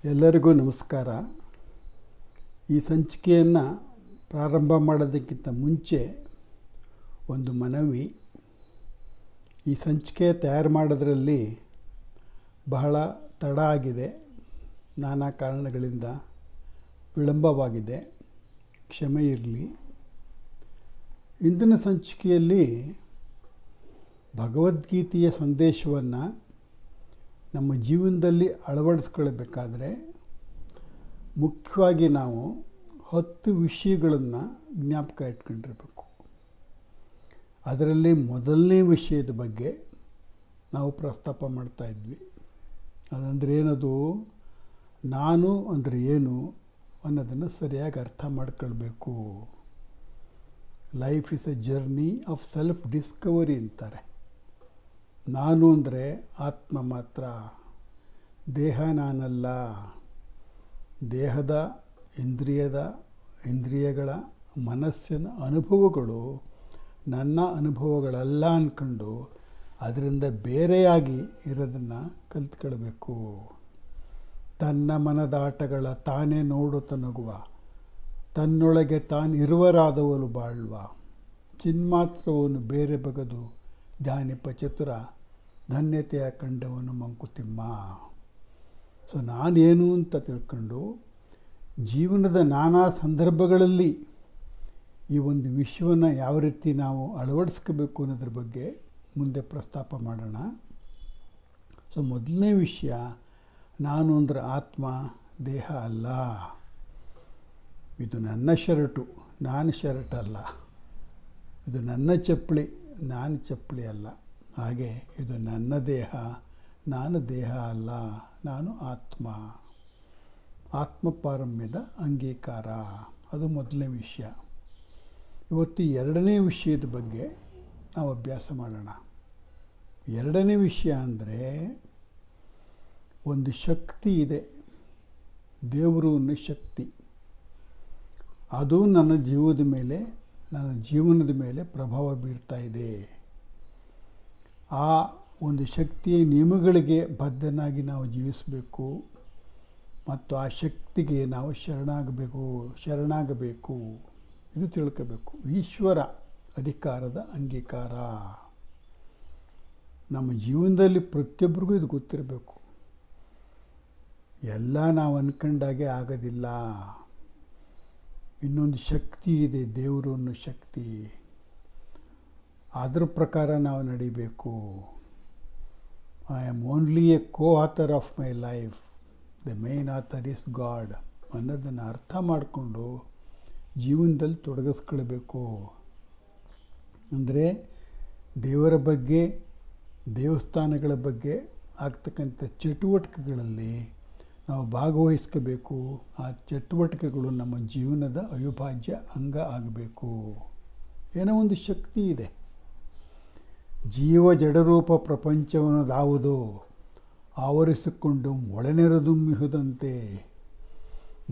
ಎಲ್ಲರಿಗೂ ನಮಸ್ಕಾರ. ಈ ಸಂಚಿಕೆಯನ್ನು ಪ್ರಾರಂಭ ಮಾಡೋದಕ್ಕಿಂತ ಮುಂಚೆ ಒಂದು ಮನವಿ. ಈ ಸಂಚಿಕೆ ತಯಾರು ಮಾಡೋದ್ರಲ್ಲಿ ಬಹಳ ತಡ ಆಗಿದೆ. ನಾನಾ ಕಾರಣಗಳಿಂದ ವಿಳಂಬವಾಗಿದೆ, ಕ್ಷಮೆ ಇರಲಿ. ಇಂದಿನ ಸಂಚಿಕೆಯಲ್ಲಿ ಭಗವದ್ಗೀತೆಯ ಸಂದೇಶವನ್ನು ನಮ್ಮ ಜೀವನದಲ್ಲಿ ಅಳವಡಿಸ್ಕೊಳ್ಬೇಕಾದ್ರೆ ಮುಖ್ಯವಾಗಿ ನಾವು 10 ವಿಷಯಗಳನ್ನು ಜ್ಞಾಪಕ ಇಟ್ಕೊಂಡಿರಬೇಕು. ಅದರಲ್ಲಿ ಮೊದಲನೇ ವಿಷಯದ ಬಗ್ಗೆ ನಾವು ಪ್ರಸ್ತಾಪ ಮಾಡ್ತಾಯಿದ್ವಿ. ಅದಂದರೆ ಏನದು? ನಾನು ಅಂದರೆ ಏನು ಅನ್ನೋದನ್ನು ಸರಿಯಾಗಿ ಅರ್ಥ ಮಾಡ್ಕೊಳ್ಬೇಕು. Life is A journey of self Discovery ಅಂತಾರೆ. ನಾನು ಅಂದರೆ ಆತ್ಮ ಮಾತ್ರ, ದೇಹ ನಾನಲ್ಲ. ದೇಹದ ಇಂದ್ರಿಯಗಳ ಮನಸ್ಸಿನ ಅನುಭವಗಳು ನನ್ನ ಅನುಭವಗಳಲ್ಲ ಅಂದ್ಕೊಂಡು ಅದರಿಂದ ಬೇರೆಯಾಗಿ ಇರೋದನ್ನು ಕಲ್ತ್ಕೊಳ್ಬೇಕು. ತನ್ನ ಮನದಾಟಗಳ ತಾನೇ ನೋಡುತ್ತನಗುವ, ತನ್ನೊಳಗೆ ತಾನಿರುವರಾದವನು ಬಾಳುವ, ಚಿನ್ಮಾತ್ರವನ್ನು ಬೇರೆ ಬಗೆದು ಧ್ಯಾನಿಪ ಚತುರ, ಧನ್ಯತೆಯ ಕಂಡವನು ಮಂಕುತಿಮ್ಮ. ಸೊ ನಾನೇನು ಅಂತ ತಿಳ್ಕೊಂಡು ಜೀವನದ ನಾನಾ ಸಂದರ್ಭಗಳಲ್ಲಿ ಈ ಒಂದು ವಿಷಯವನ್ನು ಯಾವ ರೀತಿ ನಾವು ಅಳವಡಿಸ್ಕೋಬೇಕು ಅನ್ನೋದ್ರ ಬಗ್ಗೆ ಮುಂದೆ ಪ್ರಸ್ತಾಪ ಮಾಡೋಣ. ಸೊ ಮೊದಲನೇ ವಿಷಯ, ನಾನು ಅಂದರೆ ಆತ್ಮ, ದೇಹ ಅಲ್ಲ. ಇದು ನನ್ನ ಶರ್ಟು, ನಾನು ಶರ್ಟ್ ಅಲ್ಲ. ಇದು ನನ್ನ ಚಪ್ಪಲಿ, ನಾನು ಚಪ್ಪಲಿ ಅಲ್ಲ. ಹಾಗೆ ಇದು ನನ್ನ ದೇಹ, ನಾನು ದೇಹ ಅಲ್ಲ, ನಾನು ಆತ್ಮ. ಆತ್ಮಪಾರಮ್ಯದ ಅಂಗೀಕಾರ, ಅದು ಮೊದಲನೇ ವಿಷಯ. ಇವತ್ತು ಎರಡನೇ ವಿಷಯದ ಬಗ್ಗೆ ನಾವು ಅಭ್ಯಾಸ ಮಾಡೋಣ. ಎರಡನೇ ವಿಷಯ ಅಂದರೆ ಒಂದು ಶಕ್ತಿ ಇದೆ, ದೇವರು ಅನ್ನೋ ಶಕ್ತಿ. ಅದು ನನ್ನ ಜೀವನದ ಮೇಲೆ ಪ್ರಭಾವ ಬೀರ್ತಾ ಇದೆ. ಆ ಒಂದು ಶಕ್ತಿಯ ನಿಯಮಗಳಿಗೆ ಬದ್ಧನಾಗಿ ನಾವು ಜೀವಿಸಬೇಕು ಮತ್ತು ಆ ಶಕ್ತಿಗೆ ನಾವು ಶರಣಾಗಬೇಕು. ಇದು ತಿಳ್ಕೋಬೇಕು. ಈಶ್ವರ ಅಧಿಕಾರದ ಅಂಗೀಕಾರ ನಮ್ಮ ಜೀವನದಲ್ಲಿ ಪ್ರತಿಯೊಬ್ಬರಿಗೂ ಇದು ಗೊತ್ತಿರಬೇಕು. ಎಲ್ಲ ನಾವು ಅಂದ್ಕೊಂಡಾಗೆ ಆಗೋದಿಲ್ಲ. ಇನ್ನೊಂದು ಶಕ್ತಿ ಇದೆ, ದೇವರು ಅನ್ನೋ ಶಕ್ತಿ. ಅದರ ಪ್ರಕಾರ ನಾವು ನಡಿಬೇಕು. I am only a co-author of my life, the main author is God ಅನ್ನೋದನ್ನು ಅರ್ಥ ಮಾಡಿಕೊಂಡು ಜೀವನದಲ್ಲಿ ತೊಡಗಿಸ್ಕೊಳ್ಬೇಕು. ಅಂದರೆ ದೇವರ ಬಗ್ಗೆ, ದೇವಸ್ಥಾನಗಳ ಬಗ್ಗೆ ಆಗ್ತಕ್ಕಂಥ ಚಟುವಟಿಕೆಗಳಲ್ಲಿ ನಾವು ಭಾಗವಹಿಸ್ಕೋಬೇಕು. ಆ ಚಟುವಟಿಕೆಗಳು ನಮ್ಮ ಜೀವನದ ಅವಿಭಾಜ್ಯ ಅಂಗ ಆಗಬೇಕು. ಏನೋ ಒಂದು ಶಕ್ತಿ ಇದೆ. ಜೀವ ಜಡರೂಪ ಪ್ರಪಂಚವನ್ನದಾವುದೋ ಆವರಿಸಿಕೊಂಡು ಒಳನೆರೆದುಂಬಿಹುದಂತೆ,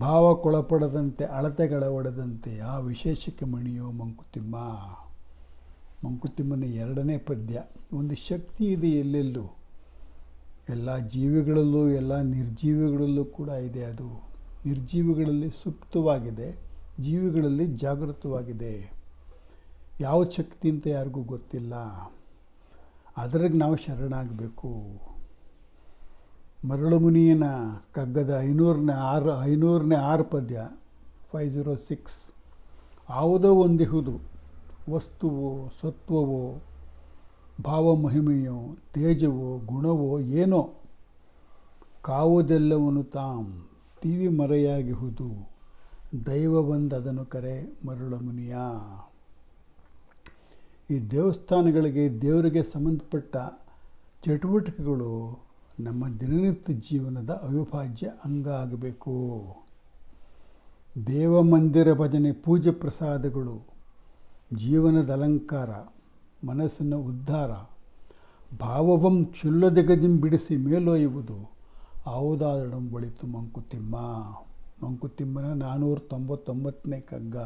ಭಾವಕ್ಕೊಳಪಡದಂತೆ ಅಳತೆಗಳ ಒಡೆದಂತೆ ಆ ವಿಶೇಷಕ್ಕೆ ಮಣಿಯೋ ಮಂಕುತಿಮ್ಮ. ಮಂಕುತಿಮ್ಮನ ಎರಡನೇ ಪದ್ಯ. ಒಂದು ಶಕ್ತಿ ಇದೆ ಎಲ್ಲೆಲ್ಲೂ, ಎಲ್ಲ ಜೀವಿಗಳಲ್ಲೂ, ಎಲ್ಲ ನಿರ್ಜೀವಿಗಳಲ್ಲೂ ಕೂಡ ಇದೆ. ಅದು ನಿರ್ಜೀವಿಗಳಲ್ಲಿ ಸುಪ್ತವಾಗಿದೆ, ಜೀವಿಗಳಲ್ಲಿ ಜಾಗೃತವಾಗಿದೆ. ಯಾವ ಶಕ್ತಿ ಅಂತ ಯಾರಿಗೂ ಗೊತ್ತಿಲ್ಲ. ಅದ್ರಾಗ ನಾವು ಶರಣಾಗಬೇಕು. ಮರಳುಮುನಿಯನ ಕಗ್ಗದ 506 ಪದ್ಯ 506. ಯಾವುದೋ ಒಂದಿಹುದು, ವಸ್ತುವೋ ಸತ್ವವೋ ಭಾವಮಹಿಮೆಯೋ ತೇಜವೋ ಗುಣವೋ ಏನೋ, ಕಾವುದೆಲ್ಲವನು ತಾಂ ತಿವಿ ಮರೆಯಾಗಿಹುದು, ದೈವ ಬಂದದನು ಕರೆ ಮರಳುಮುನಿಯ. ಈ ದೇವಸ್ಥಾನಗಳಿಗೆ, ದೇವರಿಗೆ ಸಂಬಂಧಪಟ್ಟ ಚಟುವಟಿಕೆಗಳು ನಮ್ಮ ದಿನನಿತ್ಯ ಜೀವನದ ಅವಿಭಾಜ್ಯ ಅಂಗ ಆಗಬೇಕು. ದೇವಮಂದಿರ ಭಜನೆ, ಪೂಜೆ ಪ್ರಸಾದಗಳು ಜೀವನದ ಅಲಂಕಾರ, ಮನಸ್ಸಿನ ಉದ್ಧಾರ. ಭಾವವಂ ಕ್ಷುಲ್ಲದೆಗದಿಂ ಬಿಡಿಸಿ ಮೇಲೊಯ್ಯುವುದು, ಆವುದಾದಡಂಬಳಿತು ಮಂಕುತಿಮ್ಮ. ಮಂಕುತಿಮ್ಮನ 499ನೇ ಕಗ್ಗ.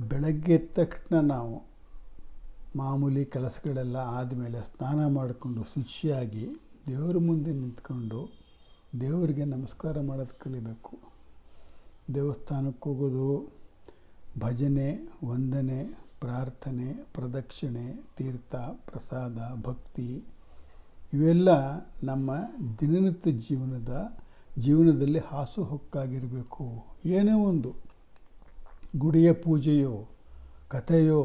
ಬೆಳಗ್ಗೆ ಎದ್ದ ತಕ್ಷಣ ನಾವು ಮಾಮೂಲಿ ಕೆಲಸಗಳೆಲ್ಲ ಆದಮೇಲೆ ಸ್ನಾನ ಮಾಡಿಕೊಂಡು ಶುಚಿಯಾಗಿ ದೇವರ ಮುಂದೆ ನಿಂತ್ಕೊಂಡು ದೇವರಿಗೆ ನಮಸ್ಕಾರ ಮಾಡೋದು ಕಲಿಬೇಕು. ದೇವಸ್ಥಾನಕ್ಕೆ ಹೋಗೋದು, ಭಜನೆ, ವಂದನೆ, ಪ್ರಾರ್ಥನೆ, ಪ್ರದಕ್ಷಿಣೆ, ತೀರ್ಥ, ಪ್ರಸಾದ, ಭಕ್ತಿ ಇವೆಲ್ಲ ನಮ್ಮ ದಿನನಿತ್ಯ ಜೀವನದಲ್ಲಿ ಹಾಸುಹೊಕ್ಕಾಗಿರಬೇಕು. ಏನೋ ಒಂದು ಗುಡಿಯ ಪೂಜೆಯೋ, ಕಥೆಯೋ,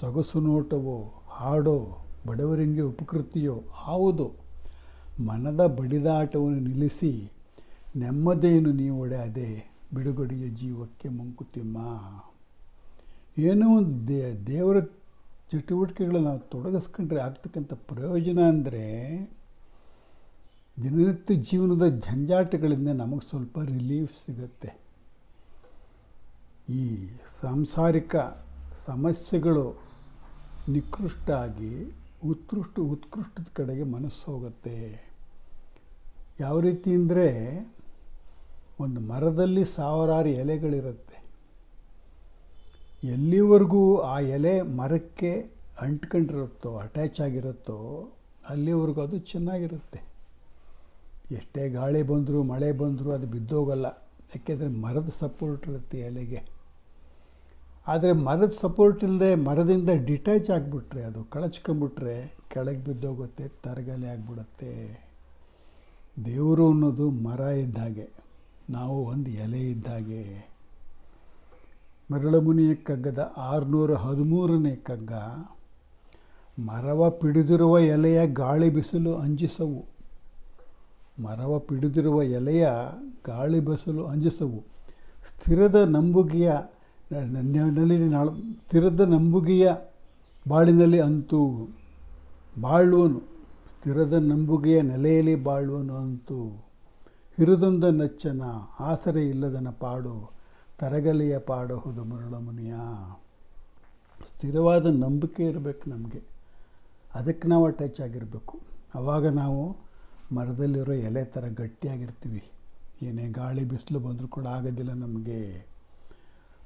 ಸೊಗಸು ನೋಟವೋ, ಹಾಡೋ, ಬಡವರಿಗೆ ಉಪಕೃತಿಯೋ ಆವುದು ಮನದ ಬಡಿದಾಟವನ್ನು ನಿಲ್ಲಿಸಿ ನೆಮ್ಮದಿಯನ್ನು ನೀವು ಒಡೆಯದೆ ಬಿಡುಗಡೆಯ ಜೀವಕ್ಕೆ ಮಂಕುತಿಮ್ಮ. ಏನೋ ಒಂದು ದೇವರ ಚಟುವಟಿಕೆಗಳು ನಾವು ತೊಡಗಿಸ್ಕೊಂಡ್ರೆ ಆಗ್ತಕ್ಕಂಥ ಪ್ರಯೋಜನ ಅಂದರೆ ದಿನನಿತ್ಯ ಜೀವನದ ಜಂಜಾಟಗಳಿಂದ ನಮಗೆ ಸ್ವಲ್ಪ ರಿಲೀಫ್ ಸಿಗುತ್ತೆ. ಈ ಸಾಂಸಾರಿಕ ಸಮಸ್ಯೆಗಳು ನಿಕೃಷ್ಟ ಆಗಿ ಉತ್ಕೃಷ್ಟದ ಕಡೆಗೆ ಮನಸ್ಸು ಹೋಗುತ್ತೆ. ಯಾವ ರೀತಿ ಅಂದರೆ ಒಂದು ಮರದಲ್ಲಿ ಸಾವಿರಾರು ಎಲೆಗಳಿರುತ್ತೆ. ಎಲ್ಲಿವರೆಗೂ ಆ ಎಲೆ ಮರಕ್ಕೆ ಅಂಟ್ಕೊಂಡಿರುತ್ತೋ, ಅಟ್ಯಾಚ್ ಆಗಿರುತ್ತೋ ಅಲ್ಲಿವರೆಗೂ ಅದು ಚೆನ್ನಾಗಿರುತ್ತೆ. ಎಷ್ಟೇ ಗಾಳಿ ಬಂದರೂ ಮಳೆ ಬಂದರೂ ಅದು ಬಿದ್ದೋಗಲ್ಲ. ಯಾಕೆಂದರೆ ಮರದ ಸಪೋರ್ಟ್ ಇರುತ್ತೆ ಎಲೆಗೆ. ಆದರೆ ಮರದ ಸಪೋರ್ಟ್ ಇಲ್ಲದೆ ಮರದಿಂದ ಡಿಟ್ಯಾಚ್ ಆಗಿಬಿಟ್ರೆ, ಅದು ಕಳಚ್ಕೊಂಬಿಟ್ರೆ ಕೆಳಗೆ ಬಿದ್ದೋಗುತ್ತೆ, ತರಗಲೆ ಆಗಿಬಿಡುತ್ತೆ. ದೇವರು ಅನ್ನೋದು ಮರ ಇದ್ದಾಗೆ, ನಾವು ಒಂದು ಎಲೆ ಇದ್ದಾಗೆ. ಮರಳಮುನಿಯ ಕಗ್ಗದ 613ನೇ ಕಗ್ಗ. ಮರವ ಪಿಡಿದಿರುವ ಎಲೆಯ ಗಾಳಿ ಬಿಸಿಲು ಅಂಜಿಸವು. ಮರವ ಪಿಡಿದಿರುವ ಎಲೆಯ ಗಾಳಿ ಬಿಸಿಲು ಅಂಜಿಸವು. ಸ್ಥಿರದ ನಂಬುಗೆಯ ಬಾಳಿನಲ್ಲಿ ಅಂತೂ ಬಾಳುವನು. ಸ್ಥಿರದ ನಂಬುಗೆಯ ನೆಲೆಯಲ್ಲಿ ಬಾಳುವನು ಅಂತೂ. ಹಿರಿದೊಂದ ನಚ್ಚನ ಆಸರೆ ಇಲ್ಲದನ ಪಾಡು, ತರಗಲೆಯ ಪಾಡಹುದು ಮರಳಮುನಿಯ. ಸ್ಥಿರವಾದ ನಂಬಿಕೆ ಇರಬೇಕು ನಮಗೆ. ಅದಕ್ಕೆ ನಾವು ಅಟ್ಯಾಚ್ ಆಗಿರಬೇಕು. ಆವಾಗ ನಾವು ಮರದಲ್ಲಿರೋ ಎಲೆ ಥರ ಗಟ್ಟಿಯಾಗಿರ್ತೀವಿ. ಏನೇ ಗಾಳಿ ಬಿಸಿಲು ಬಂದರೂ ಕೂಡ ಆಗೋದಿಲ್ಲ ನಮಗೆ.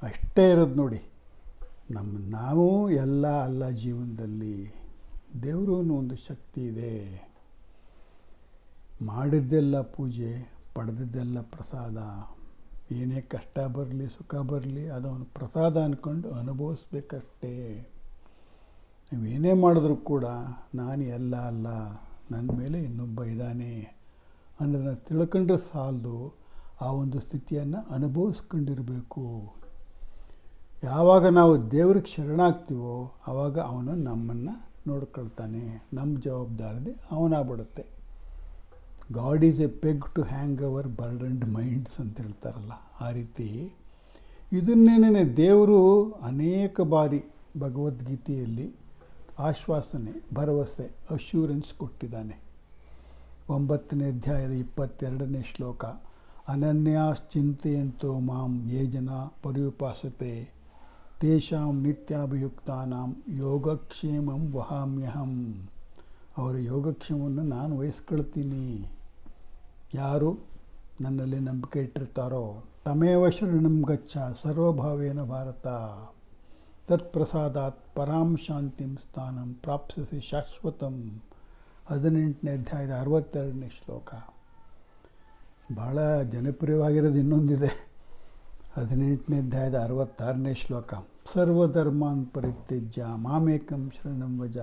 ಅಷ್ಟೇ ಇರೋದು ನೋಡಿ. ನಾವು ಎಲ್ಲ ಅಲ್ಲ ಜೀವನದಲ್ಲಿ. ದೇವರು ಒಂದು ಶಕ್ತಿ ಇದೆ. ಮಾಡಿದ್ದೆಲ್ಲ ಪೂಜೆ, ಪಡೆದಿದ್ದೆಲ್ಲ ಪ್ರಸಾದ. ಏನೇ ಕಷ್ಟ ಬರಲಿ ಸುಖ ಬರಲಿ ಅದನ್ನು ಪ್ರಸಾದ ಅಂದ್ಕೊಂಡು ಅನುಭವಿಸ್ಬೇಕಷ್ಟೇ. ನೀವೇನೇ ಮಾಡಿದ್ರೂ ಕೂಡ ನಾನು ಎಲ್ಲ ಅಲ್ಲ, ನನ್ನ ಮೇಲೆ ಇನ್ನೊಬ್ಬ ಇದ್ದಾನೆ ಅನ್ನೋದನ್ನು ತಿಳ್ಕೊಂಡ್ರೆ ಸಾಲದು. ಆ ಒಂದು ಸ್ಥಿತಿಯನ್ನು ಅನುಭವಿಸ್ಕೊಂಡಿರಬೇಕು. ಯಾವಾಗ ನಾವು ದೇವ್ರಿಗೆ ಶರಣಾಗ್ತೀವೋ ಆವಾಗ ಅವನು ನಮ್ಮನ್ನು ನೋಡ್ಕೊಳ್ತಾನೆ. ನಮ್ಮ ಜವಾಬ್ದಾರಿ ಅವನಾಗ್ಬಿಡುತ್ತೆ. God is a peg to hang our burdened minds ಅಂತ ಹೇಳ್ತಾರಲ್ಲ, ಆ ರೀತಿ ಇದನ್ನೇನೇ ದೇವರು ಅನೇಕ ಬಾರಿ ಭಗವದ್ಗೀತೆಯಲ್ಲಿ ಆಶ್ವಾಸನೆ, ಭರವಸೆ, ಅಶ್ಯೂರೆನ್ಸ್ ಕೊಟ್ಟಿದ್ದಾನೆ. 9ನೇ ಅಧ್ಯಾಯದ 22ನೇ ಶ್ಲೋಕ. ಅನನ್ಯಾಶ್ಚಿಂತೆಯಂತೋ ಮಾಂ ಯೇ ಜನ ಪರ್ಯುಪಾಸತೆ ತೇಷಾಂ ನಿತ್ಯಾಭಿಯುಕ್ತಾನಾಂ ಯೋಗಕ್ಷೇಮಂ ವಹಾಮ್ಯಹಂ. ಅವರ ಯೋಗಕ್ಷೇಮವನ್ನು ನಾನು ವಹಿಸ್ಕೊಳ್ತೀನಿ. ಯಾರು ನನ್ನಲ್ಲಿ ನಂಬಿಕೆ ಇಟ್ಟಿರ್ತಾರೋ. ತಮೇವ ಶರಣಂ ಗಚ್ಚ ಸರ್ವಭಾವೇನ ಭಾರತ ತತ್ಪ್ರಸಾದಾತ್ ಪರಾಂ ಶಾಂತಿಂ ಸ್ಥಾನಂ ಪ್ರಾಪ್ಸ್ಯಸಿ ಶಾಶ್ವತಂ. 18ನೇ ಅಧ್ಯಾಯದ 62ನೇ ಶ್ಲೋಕ. ಭಾಳ ಜನಪ್ರಿಯವಾಗಿರೋದು ಇನ್ನೊಂದಿದೆ. 18ನೇ ಅಧ್ಯಾಯದ 66ನೇ ಶ್ಲೋಕ. ಸರ್ವಧರ್ಮಾನ್ ಪರಿತ್ಯಜ್ಯ ಮಾಮೇಕಂ ಶರಣಂ ವಜ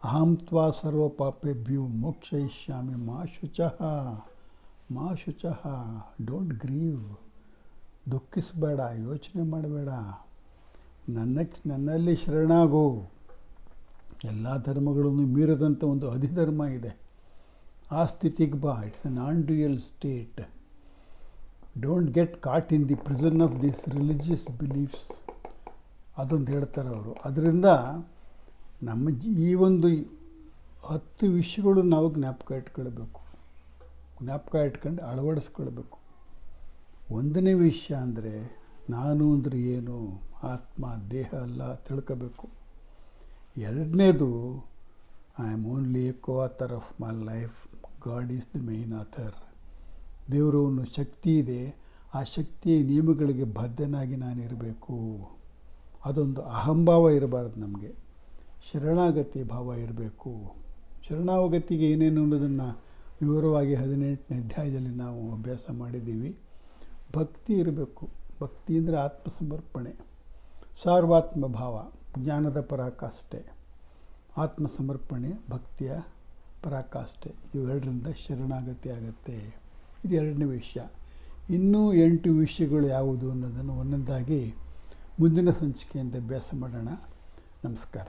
ಅಹಂ ತ್ವಾ ಸರ್ವ ಪಾಪೇಭ್ಯೋ ಮೋಕ್ಷಯಿಷ್ಯಾಮಿ ಮಾ ಶುಚಃ. Don't grew. ದುಃಖಿಸಬೇಡ, ಯೋಚನೆ ಮಾಡಬೇಡ. ನನ್ನಲ್ಲಿ ಶರಣಾಗೋ. ಎಲ್ಲ ಧರ್ಮಗಳನ್ನು ಮೀರದಂಥ ಒಂದು ಅಧಿಧರ್ಮ ಇದೆ. ಆ ಸ್ಥಿತಿಗೆ ಬಾ. It's a non dual state. Don't get caught in the prison of this religious beliefs. ಅದೊಂದು ಹೇಳ್ತಾರೆ ಅವರು. ಅದರಿಂದ ನಮ್ಮ ಈ ಒಂದು 10 ವಿಷಯಗಳು ನಾವು ಜ್ಞಾಪಕ ಇಟ್ಕೊಂಡು ಅಳವಡಿಸ್ಕೊಳ್ಬೇಕು. 1ನೇ ವಿಷಯ ಅಂದರೆ ನಾನು ಅಂದರೆ ಏನು, ಆತ್ಮ ದೇಹ ಅಲ್ಲ ತಿಳ್ಕೋಬೇಕು. 2ನೇದು I am only a co-author of my life, God is the main author. ದೇವರು ಅನ್ನೋ ಶಕ್ತಿ ಇದೆ. ಆ ಶಕ್ತಿಯ ನಿಯಮಗಳಿಗೆ ಬದ್ಧನಾಗಿ ನಾನಿರಬೇಕು. ಅದೊಂದು ಅಹಂಭಾವ ಇರಬಾರ್ದು ನಮಗೆ. ಶರಣಾಗತಿ ಭಾವ ಇರಬೇಕು. ಶರಣಾಗತಿಗೆ ಏನೇನು ಅನ್ನೋದನ್ನು ವಿವರವಾಗಿ 18ನೇ ಅಧ್ಯಾಯದಲ್ಲಿ ನಾವು ಅಭ್ಯಾಸ ಮಾಡಿದ್ದೀವಿ. ಭಕ್ತಿ ಇರಬೇಕು. ಭಕ್ತಿ ಅಂದರೆ ಆತ್ಮಸಮರ್ಪಣೆ, ಸಾರ್ವಾತ್ಮ ಭಾವ, ಜ್ಞಾನದ ಪರಾಕಾಷ್ಠೆ. ಆತ್ಮಸಮರ್ಪಣೆ ಭಕ್ತಿಯ ಪರಾಕಾಷ್ಠೆ. ಇವೆರಡರಿಂದ ಶರಣಾಗತಿ ಆಗುತ್ತೆ. ಇದು 2ನೇ ವಿಷಯ. ಇನ್ನೂ 8 ವಿಷಯಗಳು ಯಾವುದು ಅನ್ನೋದನ್ನು ಒಂದೊಂದಾಗಿ ಮುಂದಿನ ಸಂಚಿಕೆಯಿಂದ ಅಭ್ಯಾಸ ಮಾಡೋಣ. ನಮಸ್ಕಾರ.